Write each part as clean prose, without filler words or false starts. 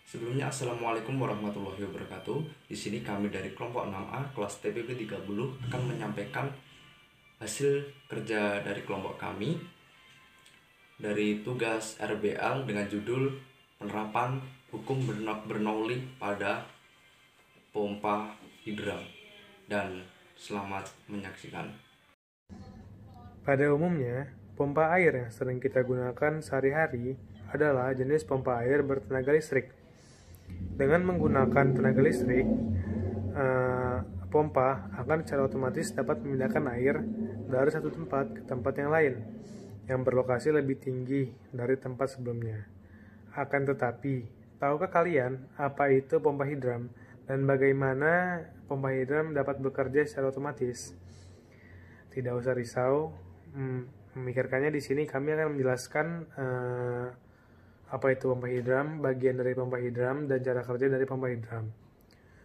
Sebelumnya, Assalamualaikum warahmatullahi wabarakatuh. Di sini kami dari kelompok 6A kelas TPP 30 akan menyampaikan hasil kerja dari kelompok kami dari tugas RBL dengan judul penerapan hukum Bernoulli pada pompa hidram. Dan selamat menyaksikan. Pada umumnya, pompa air yang sering kita gunakan sehari-hari adalah jenis pompa air bertenaga listrik. Dengan menggunakan tenaga listrik, pompa akan secara otomatis dapat memindahkan air dari satu tempat ke tempat yang lain, yang berlokasi lebih tinggi dari tempat sebelumnya. Akan tetapi, tahukah kalian apa itu pompa hidram dan bagaimana pompa hidram dapat bekerja secara otomatis? Tidak usah risau, memikirkannya di sini kami akan menjelaskan apa itu pompa hidram, bagian dari pompa hidram, dan cara kerja dari pompa hidram.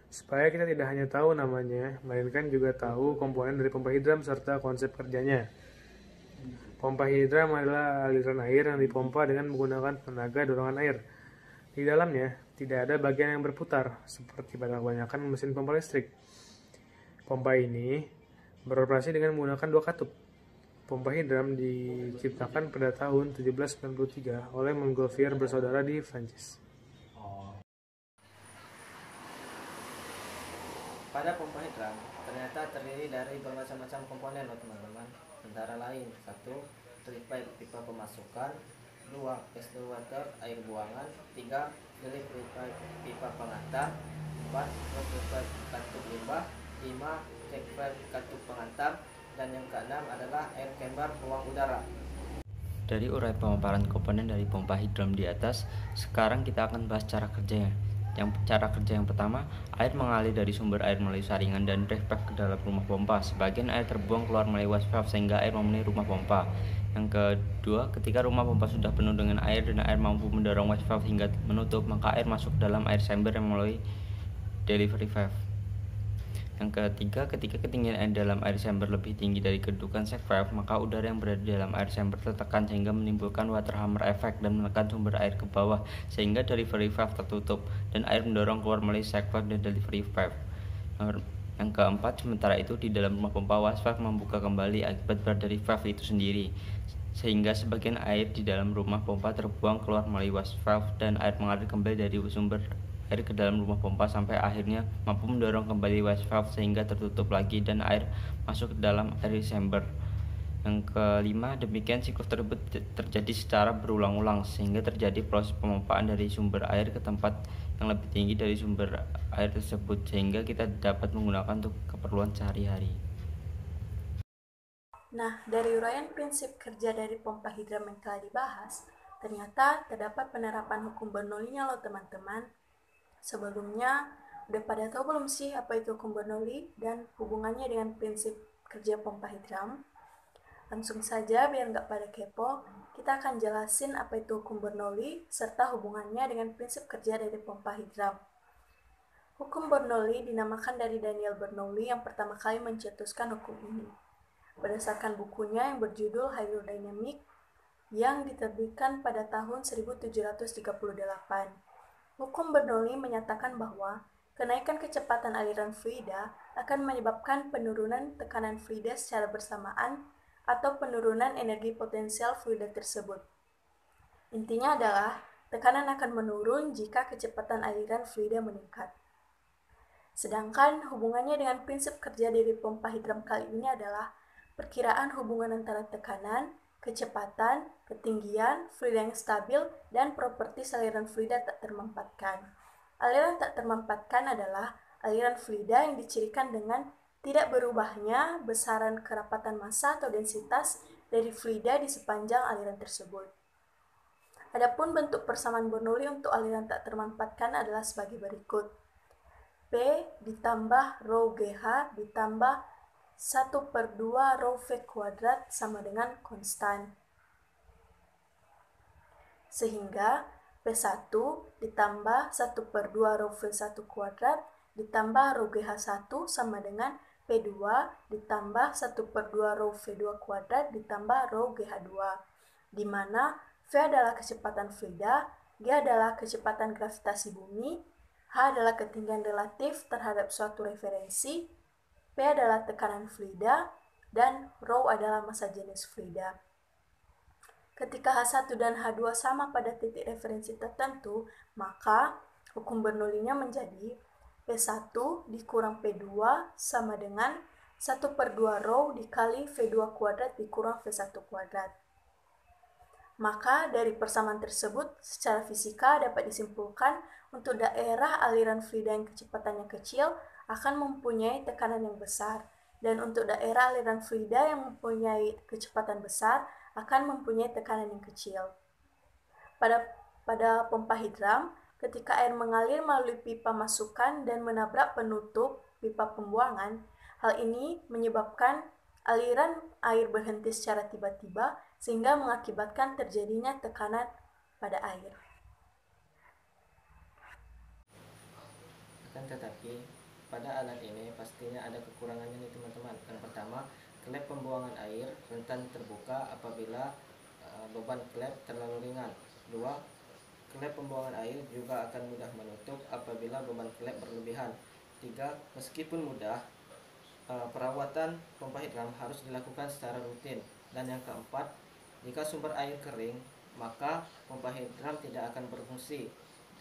Supaya kita tidak hanya tahu namanya, melainkan juga tahu komponen dari pompa hidram serta konsep kerjanya. Pompa hidram adalah aliran air yang dipompa dengan menggunakan tenaga dorongan air. Di dalamnya tidak ada bagian yang berputar, seperti pada kebanyakan mesin pompa listrik. Pompa ini beroperasi dengan menggunakan dua katup. Pompa hidram diciptakan pada tahun 1793 oleh Montgolfier bersaudara di Prancis. Pada pompa hidram ternyata terdiri dari bermacam-macam komponen loh teman-teman. Antara lain 1. Delivery pipa pemasukan, 2. exhaust water air buangan, 3. delivery pipa pengantar, 4. delivery katup limbah, 5. check valve katup pengantar, dan yang keenam adalah air chamber ruang udara. Dari urai pemaparan komponen dari pompa hidram di atas, sekarang kita akan bahas cara kerjanya. Cara kerja yang pertama, air mengalir dari sumber air melalui saringan dan drive pipe ke dalam rumah pompa. Sebagian air terbuang keluar melalui waste valve sehingga air memenuhi rumah pompa. Yang kedua, ketika rumah pompa sudah penuh dengan air dan air mampu mendorong waste valve hingga menutup, maka air masuk dalam air chamber yang melalui delivery valve. Yang ketiga, ketika ketinggian air dalam air chamber lebih tinggi dari kedudukan sack valve, maka udara yang berada di dalam air chamber tertekan sehingga menimbulkan water hammer effect dan menekan sumber air ke bawah sehingga delivery valve tertutup dan air mendorong keluar melalui sack valve dan delivery valve. Yang keempat, sementara itu di dalam rumah pompa waste valve membuka kembali akibat berat dari valve itu sendiri sehingga sebagian air di dalam rumah pompa terbuang keluar melalui waste valve dan air mengalir kembali dari sumber air ke dalam rumah pompa sampai akhirnya mampu mendorong kembali waste valve sehingga tertutup lagi dan air masuk ke dalam air chamber. Yang kelima, demikian siklus tersebut terjadi secara berulang-ulang sehingga terjadi proses pemompaan dari sumber air ke tempat yang lebih tinggi dari sumber air tersebut sehingga kita dapat menggunakan untuk keperluan sehari-hari. Nah, dari uraian prinsip kerja dari pompa hidram yang telah dibahas, ternyata terdapat penerapan hukum Bernoulli-nya loh teman-teman. Sebelumnya, udah pada tahu belum sih apa itu hukum Bernoulli dan hubungannya dengan prinsip kerja pompa hidram? Langsung saja biar nggak pada kepo, kita akan jelasin apa itu hukum Bernoulli serta hubungannya dengan prinsip kerja dari pompa hidram. Hukum Bernoulli dinamakan dari Daniel Bernoulli yang pertama kali mencetuskan hukum ini. Berdasarkan bukunya yang berjudul Hydrodynamic yang diterbitkan pada tahun 1738. Hukum Bernoulli menyatakan bahwa kenaikan kecepatan aliran fluida akan menyebabkan penurunan tekanan fluida secara bersamaan atau penurunan energi potensial fluida tersebut. Intinya adalah tekanan akan menurun jika kecepatan aliran fluida meningkat. Sedangkan hubungannya dengan prinsip kerja dari pompa hidram kali ini adalah perkiraan hubungan antara tekanan, kecepatan, ketinggian, fluida yang stabil, dan properti aliran fluida tak termampatkan. Aliran tak termampatkan adalah aliran fluida yang dicirikan dengan tidak berubahnya besaran kerapatan massa atau densitas dari fluida di sepanjang aliran tersebut. Adapun bentuk persamaan Bernoulli untuk aliran tak termampatkan adalah sebagai berikut. P ditambah rho GH ditambah 1/2 rho V kuadrat sama dengan konstan. Sehingga P1 ditambah 1/2 rho V1 kuadrat ditambah rho GH1 sama dengan P2 ditambah 1/2 rho V2 kuadrat ditambah rho GH2. di mana V adalah kecepatan fluida, G adalah kecepatan gravitasi bumi, H adalah ketinggian relatif terhadap suatu referensi, P adalah tekanan fluida, dan ρ adalah massa jenis fluida. Ketika H1 dan H2 sama pada titik referensi tertentu, maka hukum Bernoullinya menjadi P1 dikurang P2 sama dengan 1/2 ρ dikali V2 kuadrat dikurang V1 kuadrat. Maka dari persamaan tersebut, secara fisika dapat disimpulkan untuk daerah aliran fluida yang kecepatannya kecil akan mempunyai tekanan yang besar, dan untuk daerah aliran fluida yang mempunyai kecepatan besar akan mempunyai tekanan yang kecil. Pada pompa hidram, ketika air mengalir melalui pipa masukan dan menabrak penutup pipa pembuangan, hal ini menyebabkan aliran air berhenti secara tiba-tiba sehingga mengakibatkan terjadinya tekanan pada air. Akan tetapi, pada alat ini pastinya ada kekurangannya nih teman-teman. Yang pertama, klep pembuangan air rentan terbuka apabila beban klep terlalu ringan. 2. Klep pembuangan air juga akan mudah menutup apabila beban klep berlebihan. 3. Meskipun mudah, perawatan pompa hidram harus dilakukan secara rutin. Dan yang keempat, jika sumber air kering, maka pompa hidram tidak akan berfungsi,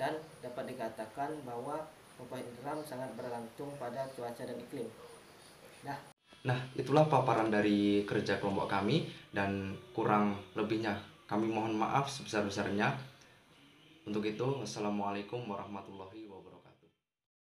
dan dapat dikatakan bahwa pompa hidram sangat bergantung pada cuaca dan iklim. Nah, itulah paparan dari kerja kelompok kami, dan kurang lebihnya kami mohon maaf sebesar-besarnya. Untuk itu, wassalamualaikum warahmatullahi wabarakatuh.